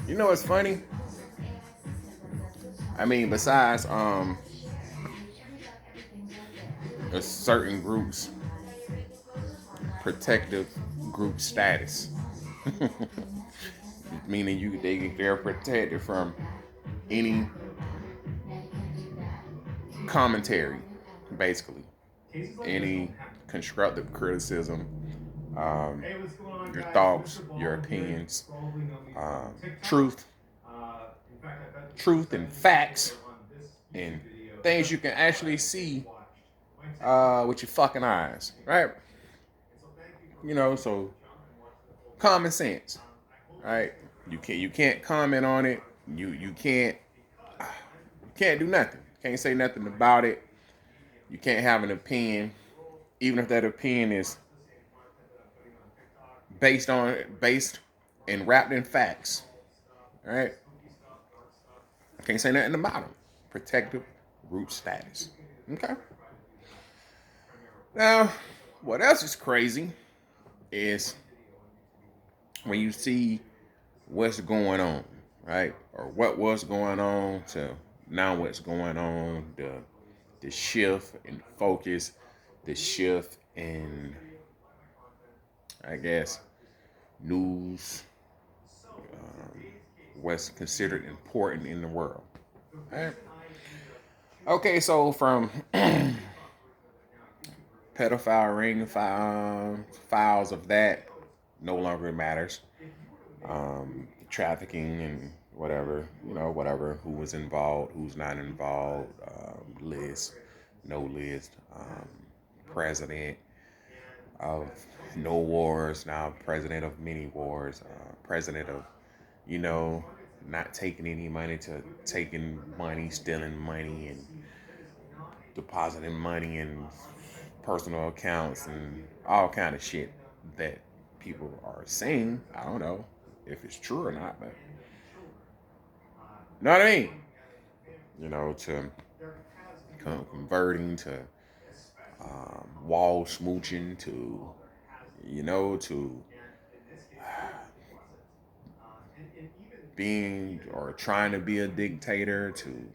You know what's funny? I mean, besides a certain groups protective group status, meaning they're protected from any commentary, basically any constructive criticism, um, your thoughts, your opinions, um, truth, truth and facts, and things you can actually see with your fucking eyes, right? You know, so common sense, right? You can't comment on it. You can't do nothing. Can't say nothing about it. You can't have an opinion, even if that opinion is based and wrapped in facts, right? Can't say nothing about them. Protective root status. Okay. Now, what else is crazy is when you see what's going on, right? Or what was going on to now what's going on, the shift in focus, the shift in, I guess, news, what's considered important in the world. Right? Okay, so from pedophile ring files of that no longer matters. Trafficking and whatever, whatever, who was involved, who's not involved, list, no list, president of no wars, now president of many wars, president of, you know, not taking any money to taking money, stealing money, and depositing money in personal accounts and all kind of shit that people are saying. I don't know if it's true or not, but you know what I mean? To converting to wall smooching to, to being or trying to be a dictator to,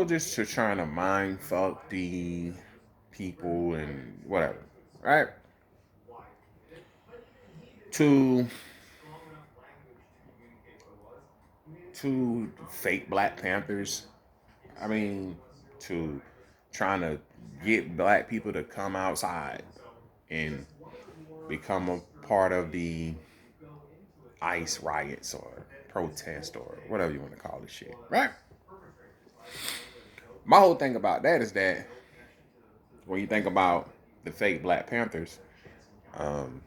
just to trying to mind fuck the people and whatever, right? To fake Black Panthers. I mean, to trying to get black people to come outside and become a part of the ICE riots or protest or whatever you want to call this shit, right? My whole thing about that is that when you think about the fake Black Panthers, um,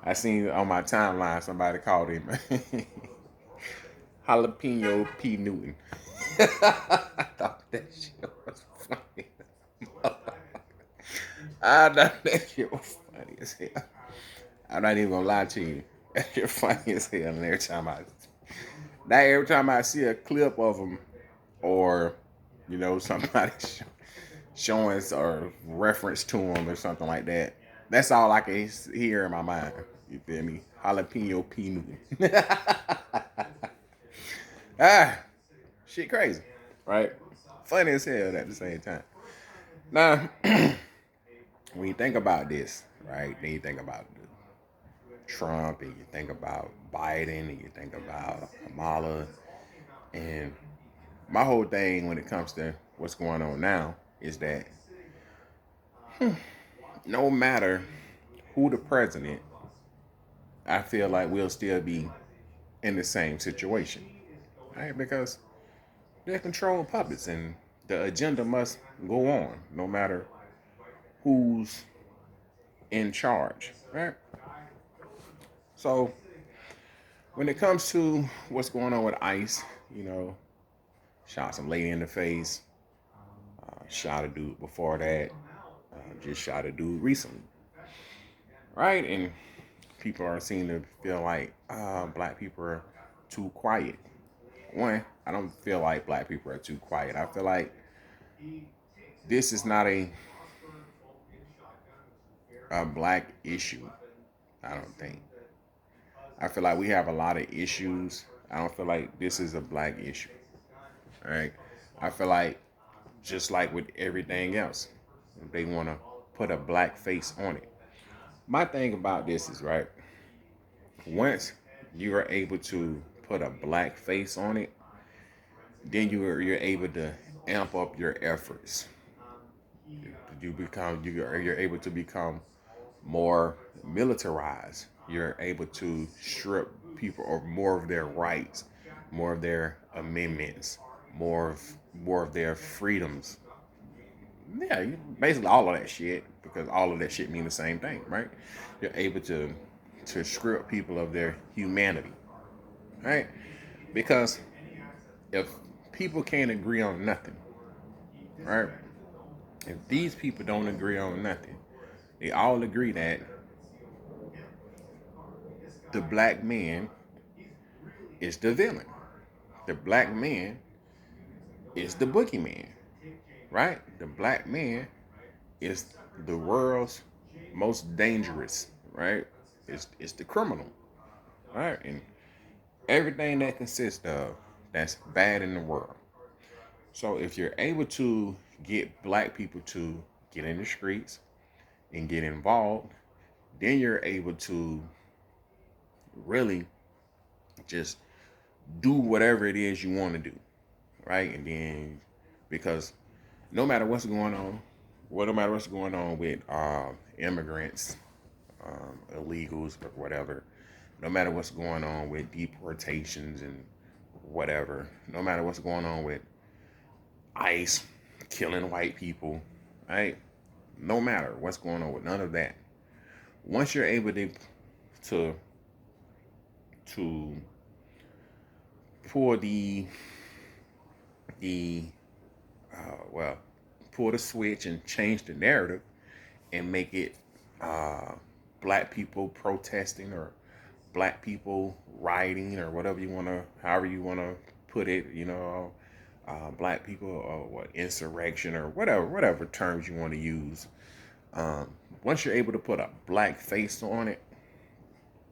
I seen on my timeline somebody called him Jalapeno P. Newton. I thought that shit was funny. I thought that shit was funny as hell. I'm not even gonna lie to you. That shit funny as hell. And every time I see a clip of him, or somebody showing or reference to him or something like that, that's all I can hear in my mind. You feel me? Jalapeno P. Newton. ah, shit crazy, right? Funny as hell at the same time. Now, when you think about this, right, then you think about Trump, and you think about Biden, and you think about Kamala, and my whole thing when it comes to what's going on now is that no matter who the president, I feel like we'll still be in the same situation, right? Because they're controlling puppets, and the agenda must go on, no matter who's in charge, right? So when it comes to what's going on with ICE, shot some lady in the face, shot a dude before that, just shot a dude recently, right? And people are seen to feel like black people are too quiet. One, I don't feel like black people are too quiet. I feel like this is not a black issue. I don't think. I feel like we have a lot of issues. I don't feel like this is a black issue. All right. I feel like just like with everything else, they want to put a black face on it. My thing about this is right. Once you are able to put a black face on it, then you're able to amp up your efforts. You're able to become more militarized. You're able to strip people of more of their rights, more of their amendments, more of their freedoms. Yeah, basically all of that shit, because all of that shit mean the same thing, right? You're able to strip people of their humanity, right? Because if people can't agree on nothing, right? If these people don't agree on nothing, they all agree that the black man is the villain. The black man is the boogeyman, right? The black man is the world's most dangerous, right? It's the criminal, right? And everything that consists of that's bad in the world. So if you're able to get black people to get in the streets and get involved, then you're able to really just do whatever it is you want to do, right? And then because no matter what's going on, no matter what's going on with immigrants, illegals, or whatever, no matter what's going on with deportations and whatever, no matter what's going on with ICE killing white people, right? No matter what's going on with none of that, once you're able to to pull the well, pull the switch and change the narrative and make it uh, black people protesting or black people rioting or whatever you want to, however you want to put it, black people or what insurrection or whatever terms you want to use. Um, Once you're able to put a black face on it,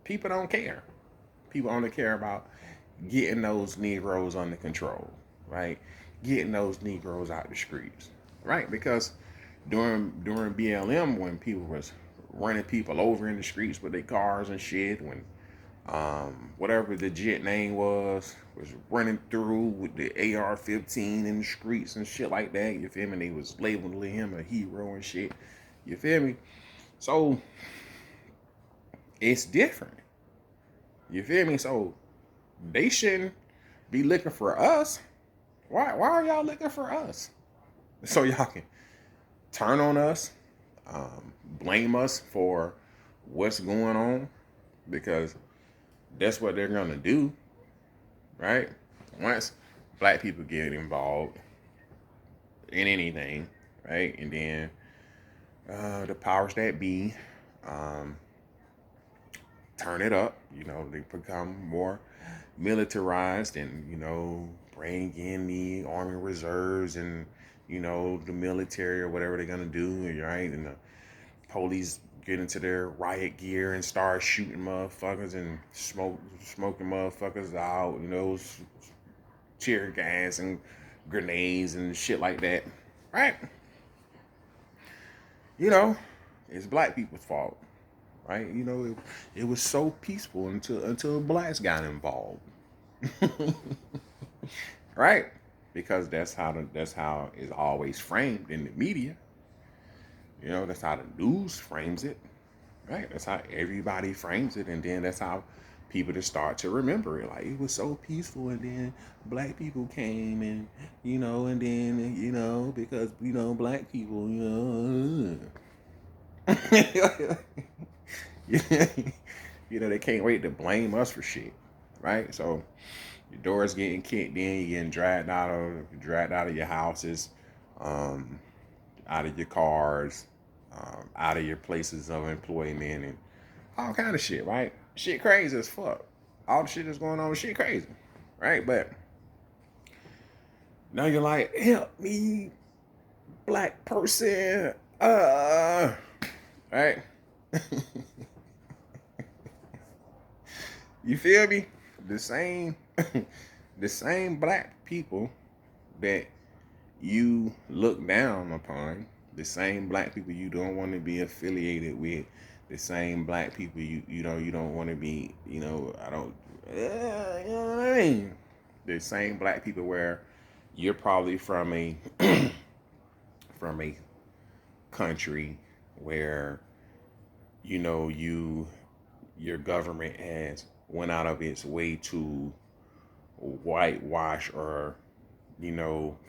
people don't care. People only care about getting those Negroes under control, right? Getting those Negroes out the streets, right? Because during BLM, when people was running people over in the streets with their cars and shit, when whatever the jet name was running through with the AR-15 in the streets and shit like that. You feel me? They was labeling him a hero and shit. You feel me? So it's different. You feel me? So they shouldn't be looking for us. Why are y'all looking for us? So y'all can turn on us, blame us for what's going on, because that's what they're gonna do, right? Once black people get involved in anything, right, and then the powers that be um, turn it up. They become more militarized and bring in the army reserves and the military or whatever they're gonna do, right? And the police get into their riot gear and start shooting motherfuckers and smoking motherfuckers out, tear gas and grenades and shit like that, right? You know, it's black people's fault, right? It was so peaceful until blacks got involved, right? Because that's how it's always framed in the media. That's how the news frames it, right? That's how everybody frames it, and then that's how people just start to remember it. Like, it was so peaceful, and then black people came, and and then because black people, they can't wait to blame us for shit, right? So your doors getting kicked in, you're getting dragged out of your houses, um, out of your cars, out of your places of employment, and all kind of shit, right? Shit crazy as fuck. All the shit that's going on, shit crazy, right? But now you're like, help me, black person, right? You feel me? The same, the same black people that you look down upon, the same black people you don't want to be affiliated with, the same black people you don't want to be, I don't, you know what I mean? The same black people where you're probably from a from a country where your government has went out of its way to whitewash or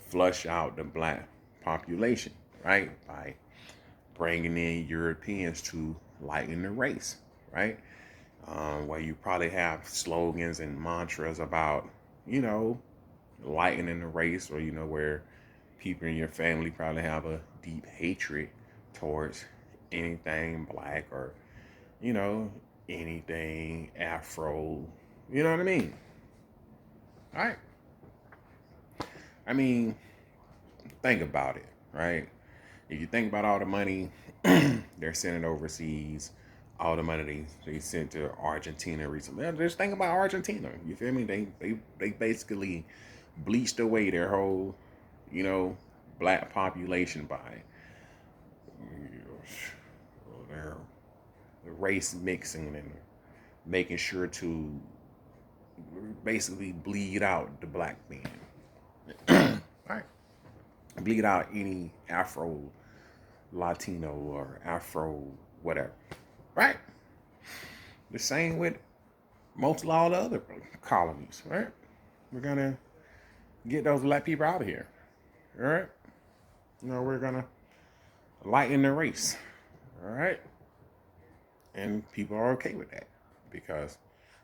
flush out the black population, right? By bringing in Europeans to lighten the race, right? Where you probably have slogans and mantras about, you know, lightening the race, or, where people in your family probably have a deep hatred towards anything black or, you know, anything Afro. You know what I mean? All right. I mean, think about it, right? If you think about all the money they're sending overseas, all the money they sent to Argentina recently. Just think about Argentina. You feel me? They basically bleached away their whole, you know, black population by their race mixing and making sure to basically bleed out the black man. Right. Bleed out any Afro Latino or Afro whatever. Right? The same with most of all the other colonies, right? We're gonna get those black people out of here. All right? We're gonna lighten the race. All right? And people are okay with that. Because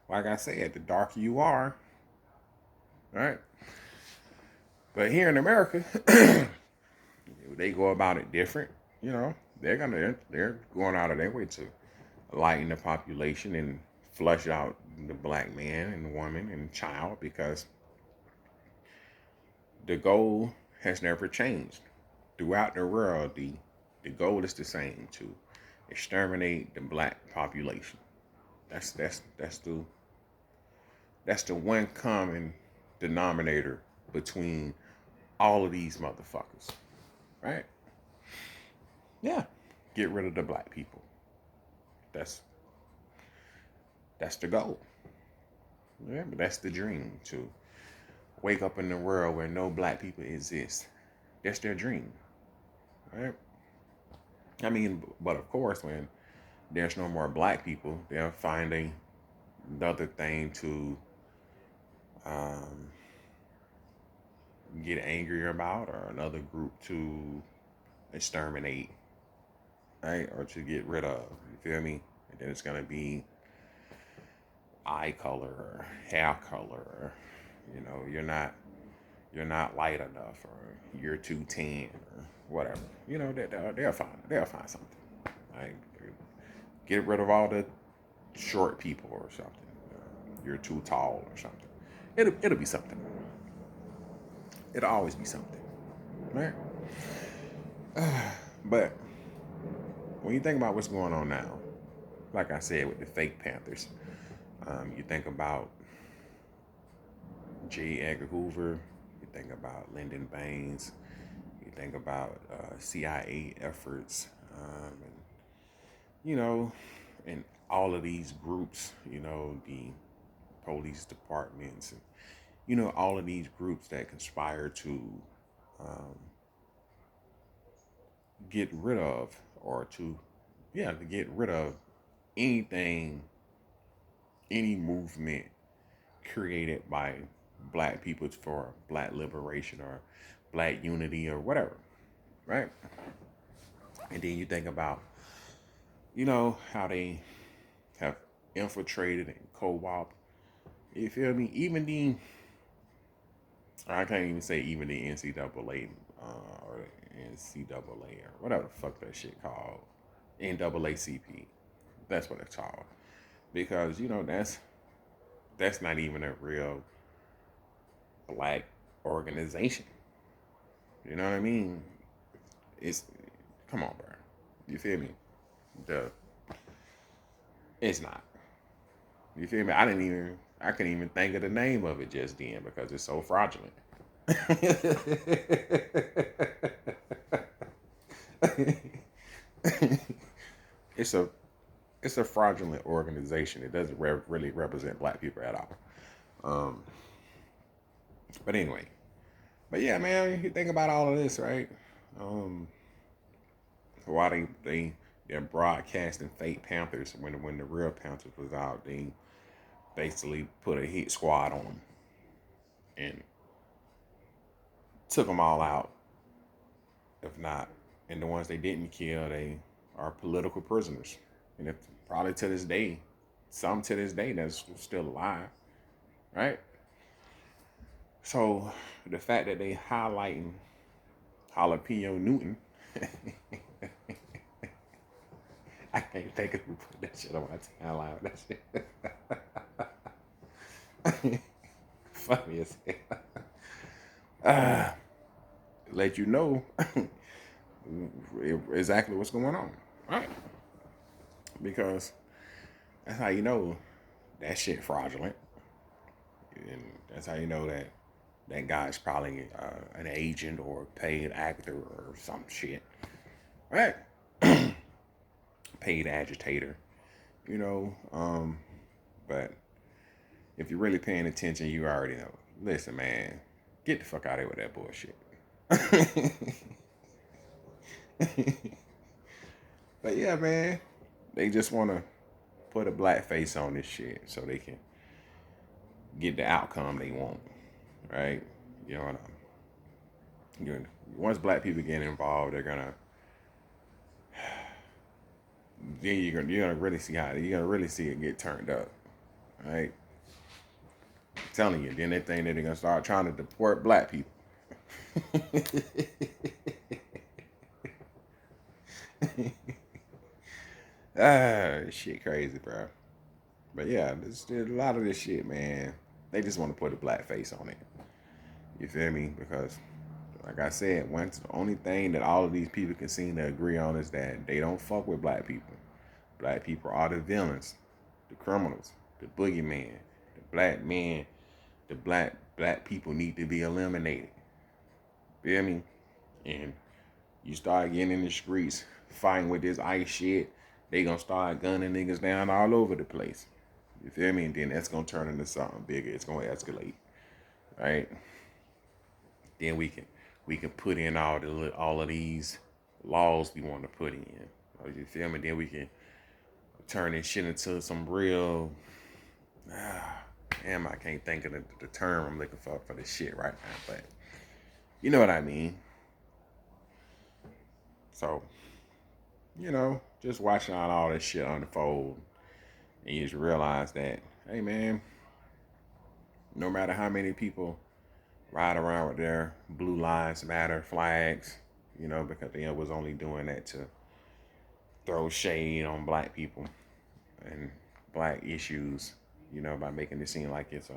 like I said, the darker you are, right? But here in America, they go about it different. They're going out of their way to lighten the population and flush out the black man and woman and child, because the goal has never changed. Throughout the world, the goal is the same: to exterminate the black population. That's the one common denominator between all of these motherfuckers, right? Yeah, get rid of the black people. That's that's the goal. Yeah, but that's the dream, to wake up in a world where no black people exist. That's their dream, right? I mean, but of course, when there's no more black people, they'll find another thing to um, get angry about, or another group to exterminate, right? Or to get rid of. You feel me? And then it's gonna be eye color or hair color, or, you're not light enough, or you're too tan, or whatever. They'll find something. Right? Get rid of all the short people or something. You're too tall or something. It'll be something. It'll always be something, right? But when you think about what's going on now, like I said with the fake Panthers, you think about J. Edgar Hoover, you think about Lyndon Baines, you think about CIA efforts, and you know, and all of these groups, the police departments, and all of these groups that conspire to um, get rid of, or to get rid of anything, any movement created by black people for black liberation or black unity or whatever, right? And then you think about, how they have infiltrated and co-opted. You feel me? I can't even say even the NCAA or NCAA or whatever the fuck that shit called, NAACP. That's what it's called, because that's not even a real black organization. You know what I mean? It's Come on, bro. You feel me? The It's not. You feel me? I couldn't even think of the name of it just then because it's so fraudulent. it's a it's a fraudulent organization. It doesn't really represent black people at all. Um, but anyway, but yeah, man, you think about all of this, right? Um, why they're broadcasting fake Panthers when the real Panthers was out? They basically put a hit squad on them and took them all out. If not, and the ones they didn't kill, they are political prisoners. And if probably to this day, some to this day that's still alive, right? So the fact that they highlighting Jalapeno Newton, I can't think of who put that shit on my timeline. That shit funny as hell. Let you know exactly what's going on, right? Because that's how you know that shit fraudulent, and that's how you know that that guy's probably an agent or a paid actor or some shit, right? Paid agitator, you know. But if you're really paying attention, you already know. Listen, man, get the fuck out of here with that bullshit. But yeah, man, they just want to put a black face on this shit so they can get the outcome they want, right? You know, once black people get involved, they're gonna then you're gonna really see how you're gonna really see it get turned up, right? I'm telling you, then they think that they're gonna start trying to deport black people. Shit crazy, bro. But yeah, there's a lot of this shit, man. They just want to put a black face on it. You feel me? Because, like I said, once the only thing that all of these people can seem to agree on is that they don't fuck with black people. Black people are the villains, the criminals, the boogeyman, the black men, the black people need to be eliminated. Feel me? And you start getting in the streets fighting with this ICE shit, they gonna start gunning niggas down all over the place. You feel me? And then that's gonna turn into something bigger. It's gonna escalate, right? Then we can put in all of these laws we want to put in. You feel me? Then we can turn this shit into some real. Damn, I can't think of the term I'm looking for this shit right now, but you know what I mean. So, just watching all this shit unfold, and you just realize that, hey man, no matter how many people ride around with their Blue Lives Matter flags, because they was only doing that to throw shade on black people and black issues, by making it seem like it's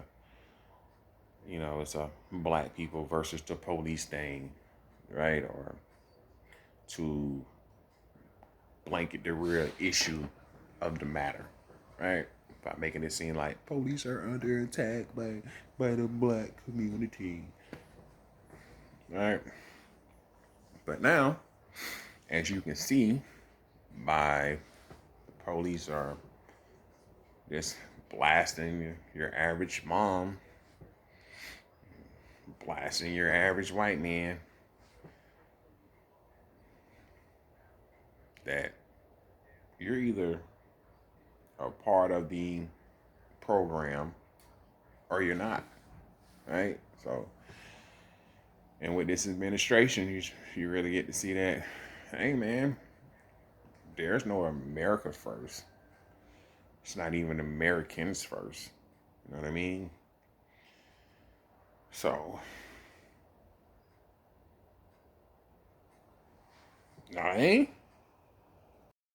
a black people versus the police thing, right? Or to blanket the real issue of the matter, right? By making it seem like police are under attack by the black community, right? But now, as you can see, by the police are just blasting your average mom, blasting your average white man, that you're either a part of the program or you're not, right? So, and with this administration, you really get to see that, hey man, there's no America first. It's not even Americans first. You know what I mean? So, nah,